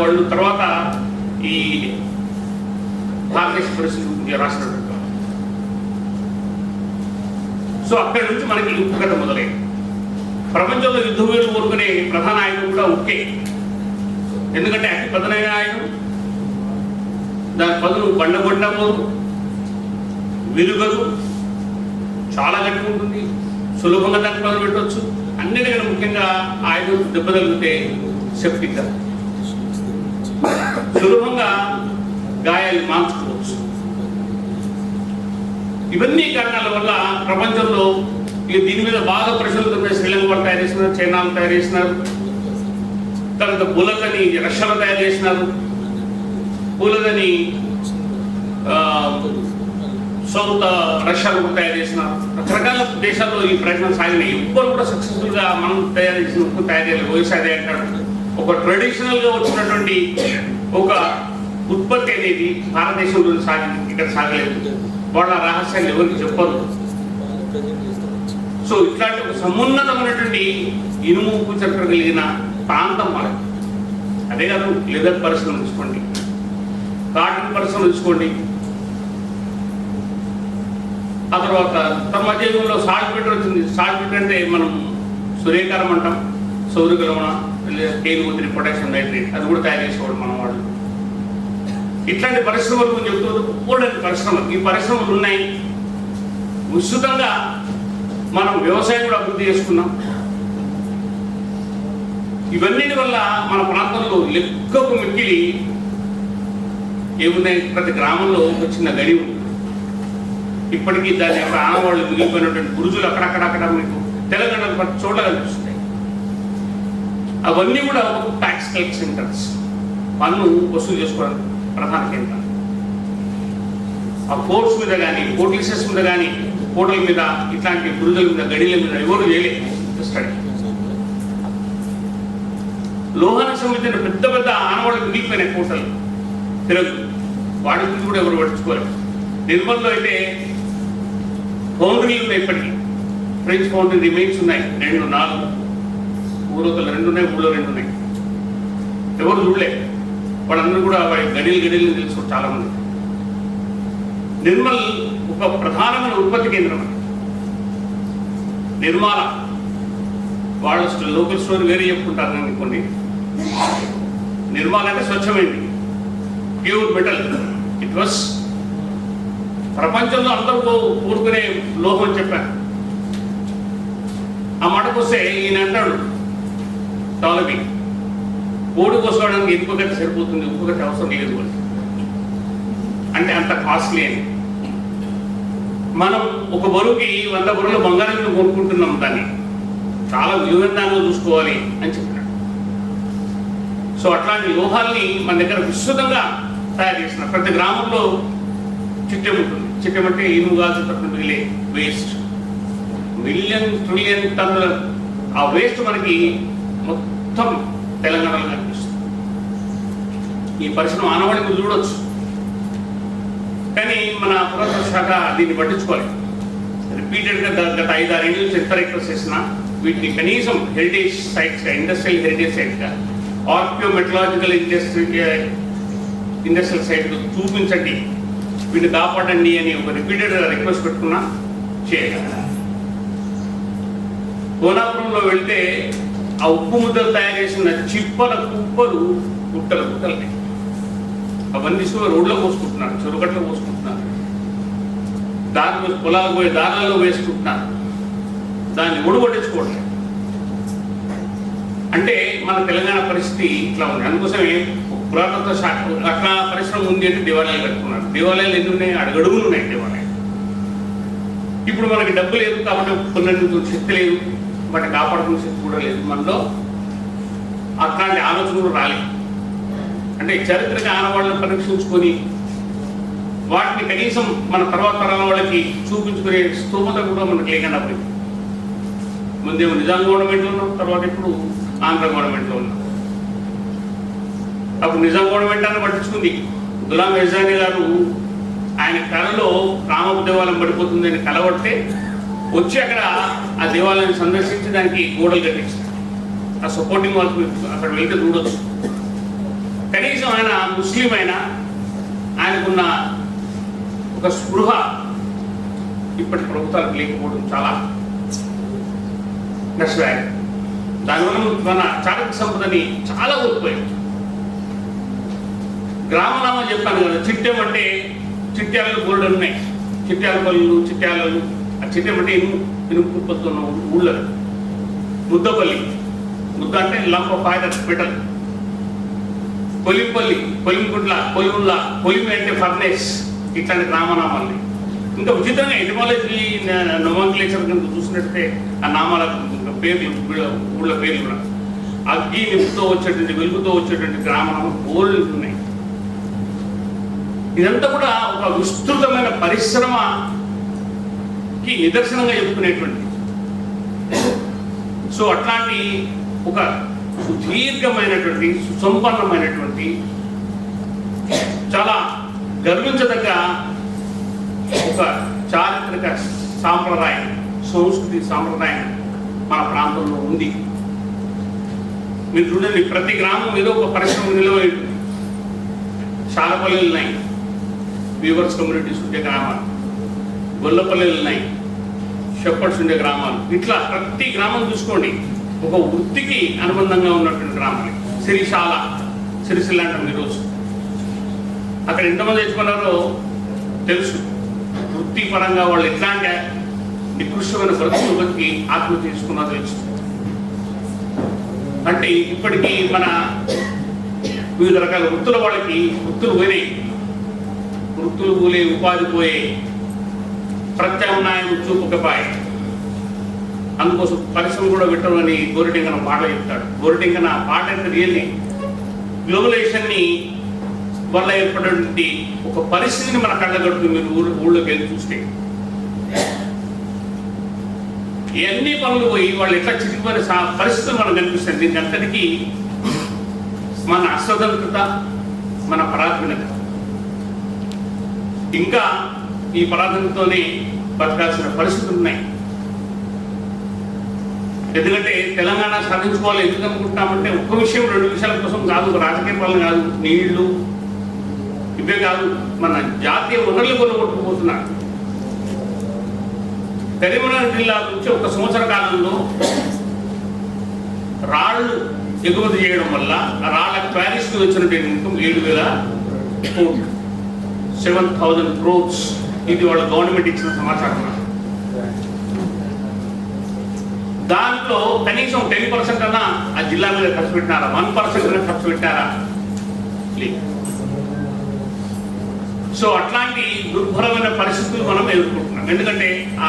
వాళ్ళు తర్వాత ఈ భారతదేశ పరిస్థితి రాసినటువంటి. సో అక్కడి నుంచి మనకి యుద్ధ కథ మొదలైంది. ప్రపంచంలో యుద్ధ వీరులు కోరుకునే ప్రధాన ఆయుధం కూడా ఉక్కే. ఎందుకంటే అతి పదునైన ఆయుధం, దాని పదును బండబోదు, విలుగదు, చాలా గట్టిగా ఉంటుంది, సులభంగా దాన్ని పదును పెట్టవచ్చు. అన్నిటికన్నా ముఖ్యంగా ఆయుధం దెబ్బ తగిలితే సెప్టిక్గా సులభంగా గాయాలు మార్చుకోవచ్చు. ఇవన్నీ కారణాల వల్ల ప్రపంచంలో దీని మీద బాగా ప్రశ్నలు శ్రీలంక వాళ్ళు తయారు చేసినారు, చైనాలు తయారు చేసినారు, తర్వాత బుల్లెట్ని రష్యాలో తయారు చేసినారు, బుల్లెట్ని సౌత్ రష్యాలో తయారు చేసినారు. రకరకాల దేశాల్లో ఈ ప్రయత్నం సాగినాయి. ఎవ్వరు కూడా సక్సెస్ఫుల్గా మనం తయారు చేసిన ఉప్పు తయారు చేయాలి. వ్యవసాయ అంటాడు ఒక ట్రెడిషనల్గా వచ్చినటువంటి ఒక ఉత్పత్తి అనేది భారతదేశంలో సాగింది, ఇక్కడ సాగలేదు. వాళ్ళ రహస్యాలు ఎవరికి చెప్పరు. సో ఇట్లాంటి ఒక సమున్నతమైనటువంటి ఇనుము ఉప్పు చరిత్ర కలిగిన ప్రాంతం మనకి. అదే కాదు, లెదర్ పరిశ్రమ తీసుకోండి, కాటన్ పరిశ్రమ తీసుకోండి, ఆ తర్వాత మధ్యయుగంలో సాల్ట్ పీటర్ వచ్చింది. సాల్ట్ పీటర్ అంటే మనం సూర్యకారం అంటాం, సౌరకలమణ, కేలు, పొటాషియం నైట్రేట్, అది కూడా తయారు చేసేవాడు మన వాళ్ళు. ఇట్లాంటి పరిశ్రమలు గురించి చెప్తూ కూడని పరిశ్రమలు, ఈ పరిశ్రమలు ఉన్నాయి. విస్తృతంగా మనం వ్యవసాయం కూడా అభివృద్ధి చేసుకున్నాం. ఇవన్నిటి వల్ల మన ప్రాంతంలో లెక్కకు మిక్కిలి ఏమున్నాయి, ప్రతి గ్రామంలో ఒక చిన్న గడి ఉంది. ఇప్పటికీ దాని యొక్క ఆనవాళ్ళు మిగిలిపోయినటువంటి గురుజులు అక్కడక్కడక్కడ మీకు తెలంగాణ ప్రతి చోట్ల కనిపిస్తున్నాయి. అవన్నీ కూడా ఒక ట్యాక్స్ కలెక్ట్ సెంటర్స్, పన్ను వసూలు చేసుకోవడానికి ప్రధాన కేంద్రం. ఆ కోర్ట్స్ మీద కానీ, కోర్ట్లిసెస్ మీద కానీ, కోటల మీద, ఇట్లాంటి గురుజుల మీద, గడిల మీద ఎవరు చేయలేదు స్టడీ. లోహానికి సంబంధించిన పెద్ద పెద్ద ఆనవాళ్ళు మిగిలిపోయినాయి కోటలు, తిరగదు. వాటి గురించి కూడా ఎవరు పట్టించుకోలేదు. నిర్మల్లో అయితే ఫౌండరీలు ఉన్నాయి. ఇప్పటికీ ఫ్రెంచ్ ఫౌండరీ రిమైన్స్ ఉన్నాయి, 2, 4 ఊరోతలు 2 ఉన్నాయి, ఊళ్ళో 2 ఉన్నాయి. ఎవరు చూడలేదు. వాళ్ళందరూ కూడా గడిలు తెలుసుకో చాలా మంది. నిర్మల్ ఒక ప్రధానమైన ఉత్పత్తి కేంద్రం. నిర్మాల వాళ్ళు లోకల్ స్టోరీ వేరే చెప్పుకుంటారు అనుకోండి. నిర్మాల అంటే స్వచ్ఛమైంది, ప్యూర్ మెటల్. ఇట్ వాస్ ప్రపంచంలో అందరూ కోరుకునే లోహం అని చెప్పాను. ఆ మాటకు వస్తే ఈయన అంటాడు టాలబీ, కోడి కోసుకోవడానికి ఇనుప గట్టి సరిపోతుంది, ఉప్పు గట్టి అవసరం లేదు అంటే అంత కాస్ట్లీ అని. మనం ఒక బరువుకి 100 బరువులు బంగారం కొనుక్కుంటున్నాం, దాన్ని చాలా విలువైన దానిలో చూసుకోవాలి అని చెప్పినాడు. సో అట్లాంటి లోహాల్ని మన దగ్గర విస్తృతంగా తయారు చేసిన ప్రతి గ్రామంలో చిట్టెం ఉంటుంది. చిట్టెం అంటే ఇనుము గాజు తప్ప మిగిలే వేస్ట్, మిలియన్ ట్రిలియన్ టన్నుల ఆ వేస్ట్ మనకి మొత్తం తెలంగాణలో కనిపిస్తుంది. ఈ పరిశ్రమ ఆనవాడి మీరు చూడవచ్చు, కానీ మన పురాతన శాఖ దీన్ని పట్టించుకోవాలి. రిపీటెడ్గా గత 5-6 ఏళ్ళ నుంచి ఎంత రిక్వెస్ట్ చేసినా వీటిని కనీసం హెరిటేజ్ సైట్స్గా, ఇండస్ట్రియల్ హెరిటేజ్ సైట్గా, ఆర్కియోమెటలాజికల్ ఇండస్ట్రియల్ సైట్గా చూపించండి, వీటిని కాపాడండి అని ఒక రిపీటెడ్గా రిక్వెస్ట్ పెట్టుకున్నా చేయాలి. కోనాపురంలో వెళ్తే ఆ ఉప్పు ముద్దలు తయారు చేసిన చిప్పల కుప్పలు గుట్టలు అవన్నీ తీసుకుని రోడ్లో పోసుకుంటున్నారు, చెరుగట్లో పోసుకుంటున్నారు, దాని పొలాలకు పోయి దారాల్లో వేసుకుంటున్నారు. దాన్ని ఒడిగొట్టించుకోవట్లేదు. అంటే మన తెలంగాణ పరిస్థితి ఇట్లా ఉంది. అందుకోసమే పురాతత్వ శాఖ అట్లా పరిశ్రమ ఉంది అంటే దేవాలయాలు కట్టుకున్నారు. దేవాలయాలు ఎన్ని ఉన్నాయి, అడుగడుగులు ఉన్నాయి దేవాలయాలు. ఇప్పుడు మనకి డబ్బు లేదు కాబట్టి పునర్నిర్మించే శక్తి లేదు, వాటిని కాపాడుకునే శక్తి కూడా లేదు మనలో. అట్లాంటి ఆలోచన కూడా రాలేదు. అంటే చరిత్రక ఆనవాళ్ళను పరీక్షించుకొని వాటిని కనీసం మన తర్వాత తరాల వాళ్ళకి చూపించుకునే స్తోమత కూడా మనకు లేకుండా పోయింది. ముందేమో నిజాం గవర్నమెంట్లో ఉన్నాం, తర్వాత ఇప్పుడు ఆంధ్ర గవర్నమెంట్లో ఉన్నాం. అప్పుడు నిజాం గవర్నమెంట్ అని పట్టించుకుంది. గులాం ఎజానీ గారు ఆయన కళలో రామపు దేవాలయం పడిపోతుందని కలవడితే వచ్చి అక్కడ ఆ దేవాలయాన్ని సందర్శించి దానికి గోడలు కట్టించారు. ఆ సపోర్టింగ్ వాళ్ళకి అక్కడ వెళ్తే చూడొచ్చు. కనీసం ఆయన ముస్లిం అయినా ఆయనకున్న ఒక స్పృహ ఇప్పటి ప్రభుత్వాలకు లేకపోవడం చాలా నష్టదాయకం. దానివల్ల మన చారిత్రక సంపదని చాలా కోల్పోయాం. గ్రామనామా చెప్పాను కదా, చిట్టెం అంటే చిట్యాలలో బోర్డు ఉన్నాయి, చిట్యాల పల్లులు, చిట్యాలలు. ఆ చిట్టెం అంటే ఇనుము కుప్పతున్న ఊళ్ళ. ముద్దపల్లి, ముద్ద అంటే లంప పాయద పెటల్. కొలింపల్లి, కొలింగుడ్ల, కొలిముల్ల, కొలిమి అంటే ఫర్నేస్. ఇట్లాంటి గ్రామనామాలని ఇంకా ఉచితంగా ఎటిమాలజీ నోమాంక్లేచర్ కనుక చూసినట్టే ఆ నామాల పేర్లు, ఊళ్ళ పేర్లు కూడా అగ్గి నిప్పుతో వచ్చేటువంటి, వెలుగుతో వచ్చేటువంటి గ్రామనామం బోర్డు ఉన్నాయి. ఇదంతా కూడా ఒక విస్తృతమైన పరిశ్రమకి నిదర్శనంగా చెప్పుకునేటువంటి. సో అట్లాంటి ఒక సుదీర్ఘమైనటువంటి, సుసంపన్నమైనటువంటి, చాలా గర్వించదగ్గ ఒక చారిత్రక సాంప్రదాయం, సంస్కృతి సాంప్రదాయం మన ప్రాంతంలో ఉంది. మీరు చూడండి, ప్రతి గ్రామం ఏదో ఒక పరిశ్రమ నిలవై ఉంటుంది. చాలపల్లెలు ఉన్నాయి, వీవర్స్ కమ్యూనిటీస్ ఉండే గ్రామాలు. గొల్లపల్లెలు ఉన్నాయి, షెపర్డ్స్ ఉండే గ్రామాలు. ఇట్లా ప్రతి గ్రామం చూసుకోండి, ఒక వృత్తికి అనుబంధంగా ఉన్నటువంటి గ్రామాలు. సిరిసిల్ల అంటాం ఈరోజు. అక్కడ ఎంతమంది తెచ్చుకున్నారో తెలుసు. వృత్తిపరంగా వాళ్ళు ఎట్లాంటి నికృష్టమైన బ్రతుకులు బతికి ఆత్మహత్య చేసుకున్నారో తెలుసు. అంటే ఇప్పటికీ మన వివిధ రకాల వృత్తుల వాళ్ళకి వృత్తులు పోయినాయి, వృత్తులు పోలే, ఉపాధి పోయే, ప్రత్యామ్నాయం చూపకపోయే. అందుకోసం పరిశ్రమ కూడా పెట్టమని గోరిటింకన పాటలు చెప్తాడు. గోరిటింకన పాట అంటే రియల్లీ గ్లోబలైజేషన్ని వల్ల ఏర్పడినటువంటి ఒక పరిస్థితిని మన కళ్ళగడుతుంది. మీరు ఊళ్ళోకి వెళ్ళి చూస్తే ఎన్ని పనులు పోయి వాళ్ళు ఎట్లా చిరిగిపోయిన పరిస్థితులు మనకు కనిపిస్తుంది. దీనికి అంతటికీ మన అశ్రద్ధత, మన పరాధీనత, ఇంకా ఈ పరాధీనతతోనే బతకాల్సిన పరిస్థితులు ఉన్నాయి. ఎందుకంటే తెలంగాణ సాధించుకోవాలి ఎందుకు అనుకుంటున్నామంటే ఒక్క విషయం, రెండు విషయాల కోసం కాదు, రాజకీయ పాలన కాదు, నీళ్లు ఇవే కాదు, మన జాతీయ వనరులు కొనుగొట్టుకుపోతున్నారు. కరీంనగర్ జిల్లా నుంచి ఒక సంవత్సర కాలంలో రాళ్లు ఎగుమతి చేయడం వల్ల రాళ్ల క్వారీస్కి వచ్చినటువంటి ఇన్కమ్ 7,000 కోట్లు, 7,000 crores. ఇది వాళ్ళ గవర్నమెంట్ ఇచ్చిన సమాచారం. దాంట్లో కనీసం 10% అన్నా ఆ జిల్లా మీద ఖర్చు పెట్టినారా? 1% ఖర్చు పెట్టారా? సో అట్లాంటి దుర్భరమైన పరిస్థితులు మనం ఎదుర్కొంటున్నాం. ఎందుకంటే ఆ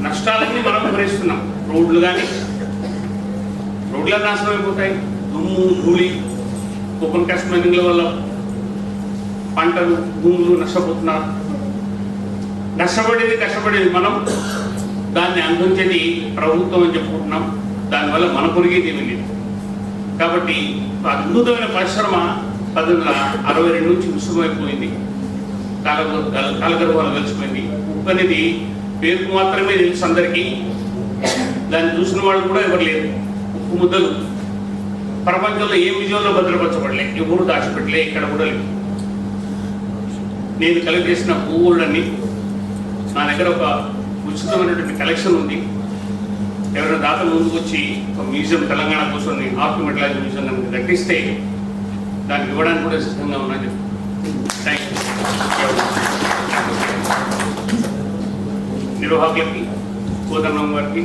నష్టాలన్నీ మనం భరిస్తున్నాం. రోడ్లు కానీ, రోడ్ల నాశనం అయిపోతాయి, దుమ్ము ధూళి, ఓపెన్ కాస్ట్ మైనింగ్ల వల్ల పంటలు, భూములు నష్టపోతున్నారు. కష్టపడేది మనం, దాన్ని అందించేది ప్రభుత్వం అని చెప్పుకుంటున్నాం. దానివల్ల మన పొరిగేది ఏమీ లేదు. కాబట్టి అద్భుతమైన పరిశ్రమ 1962 నుంచి విసుమైపోయింది, కాలగర్భాలు కలిసిపోయింది. ఉప్పు అనేది పేరుకు మాత్రమే తెలుసు అందరికీ, దాన్ని చూసిన వాళ్ళు కూడా ఎవరు లేరు. ఉప్పు ముద్దలు ప్రపంచంలో ఏ విజయంలో భద్రపరచబడలే, ఎవరు దాచిపెట్టలే, ఇక్కడ కూడా లేదు. నేను కలెక్ట్ చేసిన పువ్వులన్నీ నా దగ్గర ఒక ఉచితమైనటువంటి కలెక్షన్ ఉంది. ఎవరైనా దాత ముందుకు వచ్చి ఒక మ్యూజియం, తెలంగాణ కోసం ఆర్ట్ మెటలాజీ మ్యూజియం కనుక కట్టిస్తే దానికి ఇవ్వడానికి కూడా సిద్ధంగా ఉన్నా చెప్పి. Thank you. నిర్వాహకులకి, కోదండం గారికి,